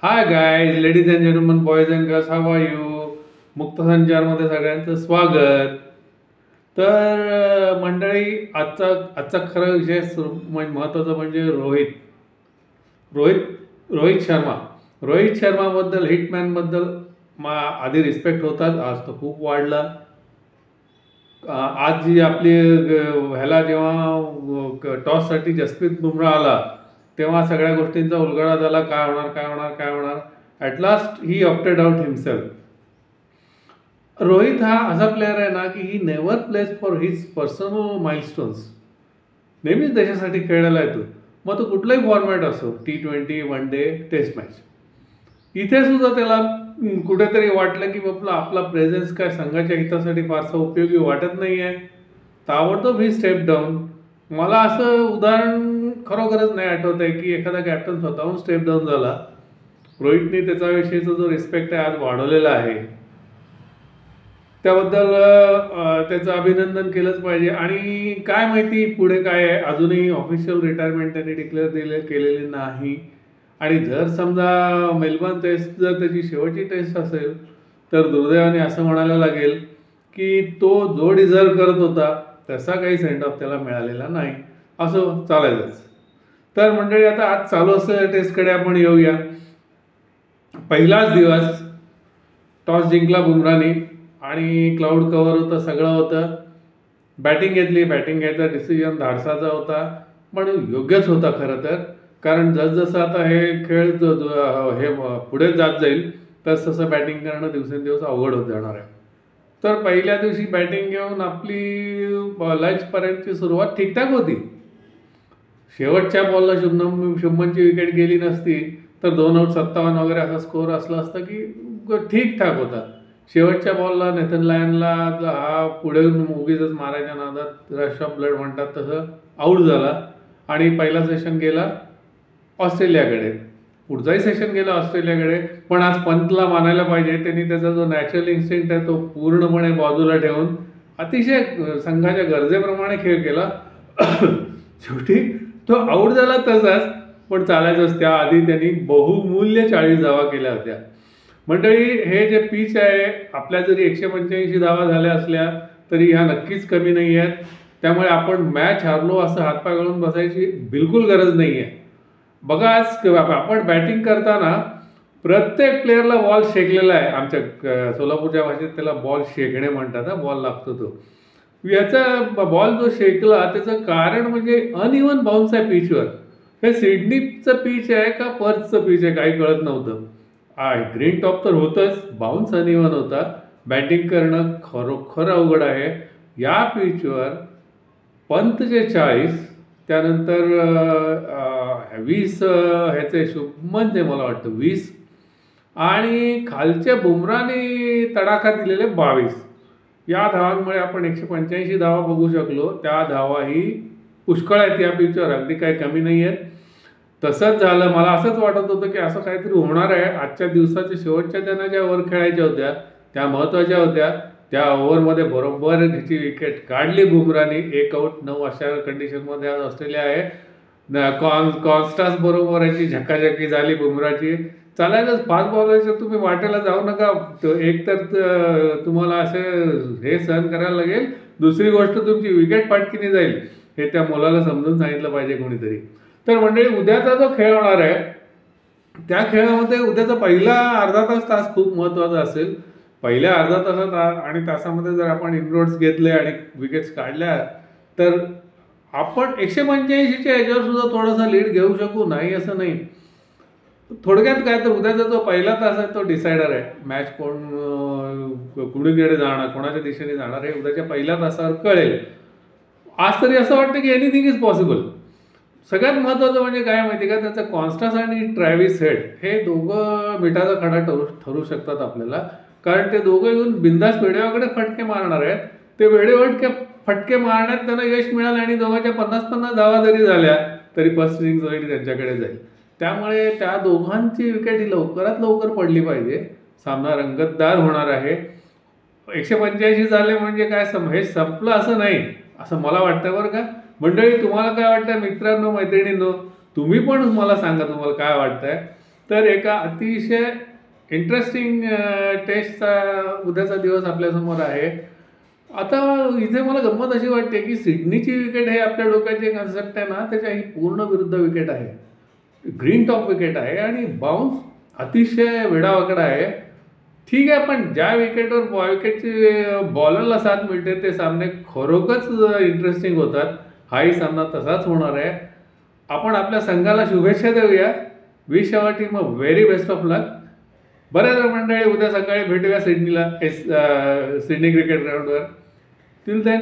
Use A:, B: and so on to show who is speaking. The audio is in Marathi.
A: High guys, ladies and gentleman, boys and girls, how are you? मुक्त संचारमध्ये सगळ्यांचं स्वागत. मंडळी, आजचा आजचा खरा विषय महत्त्वाचा म्हणजे रोहित रोहित रोहित शर्मा. रोहित शर्माबद्दल, हिटमॅनबद्दल आधी रिस्पेक्ट होताच, आज तो खूप वाढला. आज जी आपली ह्याला जेव्हा टॉससाठी जसप्रीत बुमराह आला तेव्हा सगळ्या गोष्टींचा उलगडा झाला. काय होणार काय होणार काय होणार. At last he opted out himself. Rohit हा असा प्लेअर आहे ना की he never plays for his personal milestones. नेहमीच देशासाठी खेळायला येतो, मग तो कुठलाही फॉर्मॅट असो, T20, one day, taste match. इथे सुद्धा त्याला कुठेतरी वाटलं की बाबा आपला प्रेझेन्स काय संघाच्या हितासाठी फारसा उपयोगी वाटत नाही आहे. ताबडतोब ही स्टेप डाऊन. मला असं उदाहरण खरोखरच नाही आठवत आहे की एखादा कॅप्टन स्वतःहून स्टेप डाऊन झाला. रोहितने त्याच्याविषयीचा जो रिस्पेक्ट आहे आज वाढवलेला आहे, त्याबद्दल त्याचं अभिनंदन केलंच पाहिजे. आणि काय माहिती पुढे काय आहे, अजूनही ऑफिशियल रिटायरमेंट त्यांनी डिक्लेअर केलेली नाही. आणि जर समजा मेलबर्न टेस्ट जर त्याची शेवटची टेस्ट असेल तर दुर्दैवाने असं म्हणायला लागेल की तो जो डिझर्व करत होता तसा काही सेंड ऑफ त्याला मिळालेला नाही. असं चालायचंच. तर मंडळी, आता आज चालू असलेल्या टेस्टकडे आपण येऊया. पहिलाच दिवस, टॉस जिंकला बुमराहने आणि क्लाउड कव्हर होतं, सगळं होतं. बॅटिंग घेतली. बॅटिंग घ्यायचा डिसिजन धाडसाचा होता, पण योग्यच होता खरं तर. कारण जसजसं आता हे खेळ हे पुढे जात जाईल तसं बॅटिंग करणं दिवसेंदिवस अवघड होत जाणार आहे. तर पहिल्या दिवशी बॅटिंग घेऊन आपली लंचपर्यंतची सुरुवात ठीकठाक होती. शेवटच्या बॉलला शुभमनची विकेट गेली नसती तर 2 आऊट 57 वगैरे असा स्कोअर असला असता की ठीकठाक होता. शेवटच्या बॉलला नेथन लायनला हा पुढे उगीचच मारायच्या नादात रश ऑफ ब्लड म्हणतात तसं आऊट झाला आणि पहिला सेशन गेला ऑस्ट्रेलियाकडे. पुढचाही सेशन गेला ऑस्ट्रेलियाकडे. पण आज पंतला मानायला पाहिजे, त्यांनी त्याचा जो नॅचरल इन्स्टिंक्ट आहे तो पूर्णपणे बाजूला ठेवून अतिशय संघाच्या गरजेप्रमाणे खेळ केला. शेवटी तो आऊट झाला तसाच, पण चालायचंच. त्याआधी त्यांनी बहुमूल्य 40 धावा केल्या होत्या. मंडळी, हे जे पिच आहे, आपल्या जरी 185 धावा झाल्या असल्या तरी ह्या नक्कीच कमी नाही आहेत. त्यामुळे आपण मॅच हारलो असं हातपाय घालून बसायची बिलकुल गरज नाही आहे. बघा, आज आपण बॅटिंग करताना प्रत्येक प्लेअरला बॉल शेकलेला आहे. आमच्या सोलापूरच्या भाषेत त्याला बॉल शेकणे म्हणतात. बॉल लागतो तो. याचा बॉल जो शेकला त्याचं कारण म्हणजे अनइव्हन बाउन्स आहे पिचवर. हे सिडनीचं पिच आहे का पर्थचं पिच आहे काही कळत नव्हतं. ग्रीन टॉप तर होतंच, बाउन्स अनइव्हन होता. बॅटिंग करणं खरोखर अवघड आहे या पिचवर. पंतचे 40, त्यानंतर 20 ह्याचे शुभमनचे मला वाटतं 20, आणि खालच्या बुमराहने तडाखा दिलेले 22. या धावांमुळे आपण 185 धावा बघू शकलो. त्या धावाही पुष्कळ आहेत या पिचवर, अगदी काही कमी नाही आहेत. तसंच झालं. मला असंच वाटत होतं की असं काहीतरी होणार आहे. आजच्या दिवसाच्या शेवटच्या त्यांना ज्या ओव्हर खेळायच्या होत्या त्या महत्त्वाच्या होत्या. त्या ओव्हरमध्ये बरोबर त्याची विकेट काढली बुमराहने. 1 आऊट 9 अशा कंडिशनमध्ये आज ऑस्ट्रेलिया आहे. कॉन्स्टास बरोबर याची झकाझकी झाली बुमराहची. चालायचंच. 5 बॉलरचं तुम्ही वाटेला जाऊ नका. एक तर तुम्हाला असं हे सहन करायला लागेल, दुसरी गोष्ट तुमची विकेट पाटकीने जाईल, हे त्या मुलाला समजून सांगितलं पाहिजे कोणीतरी. तर मंडळी, उद्याचा जो खेळ होणार आहे त्या खेळामध्ये उद्याचा पहिला अर्धा तास खूप महत्त्वाचा असेल. पहिल्या अर्धा तासात आणि तासामध्ये जर आपण इनरोड्स घेतले आणि विकेट्स काढल्या तर आपण 185च्या ह्याच्यावर सुद्धा थोडासा लीड घेऊ शकू. नाही असं नाही. थोडक्यात काय, तर उद्याचा जो पहिला तास आहे तो डिसायडर आहे. मॅच कुणीकडे जाणार, कोणाच्या दिशेने जाणार हे उद्याच्या पहिल्या तासावर कळेल. आज तरी असं वाटतं की एनिथिंग इज पॉसिबल. सगळ्यात महत्त्वाचं म्हणजे काय माहिती का, त्याचं कॉन्स्टास आणि ट्रॅव्हिस हेड हे दोघं मिठाचा खडा ठरू शकतात आपल्याला. कारण ते दोघं येऊन बिंदास वेडेवाकडे फटके मारणार आहेत. ते वेडेवाटके फटके मारण्यात त्यांना यश मिळालं आणि दोघांच्या 50-50 धावा जरी झाल्या तरी फर्स्ट इनिंग जरी त्यांच्याकडे जाईल. त्यामुळे त्या दोघांची विकेट ही लवकरात लवकर पडली पाहिजे. सामना रंगतदार होणार आहे. 185 झाले म्हणजे काय हे संपलं असं नाही, असं मला वाटतं बरं का. मंडळी, तुम्हाला काय वाटतं? मित्रांनो, मैत्रिणींनो, तुम्ही पण मला सांगा तुम्हाला काय वाटतंय. तर एका अतिशय इंटरेस्टिंग टेस्टचा उद्याचा दिवस आपल्यासमोर आहे. आता इथे मला गंमत अशी वाटते, की सिडनीची विकेट हे आपल्या डोक्यात जे कन्सेप्ट आहे ना, त्याच्या ही पूर्ण विरुद्ध विकेट आहे. ग्रीन टॉप विकेट आहे आणि बाउन्स अतिशय वेडावाकडा आहे. ठीक आहे, पण ज्या विकेटवर विकेटची बॉलरला साथ मिळते ते सामने खरोखरच इंटरेस्टिंग होतात. हाही सामना तसाच होणार आहे. आपण आपल्या संघाला शुभेच्छा देऊया. Wish our team a very best of luck. बऱ्याच मंडळी, उद्या सकाळी भेटूया सिडनी क्रिकेट ग्राउंडवर. Till then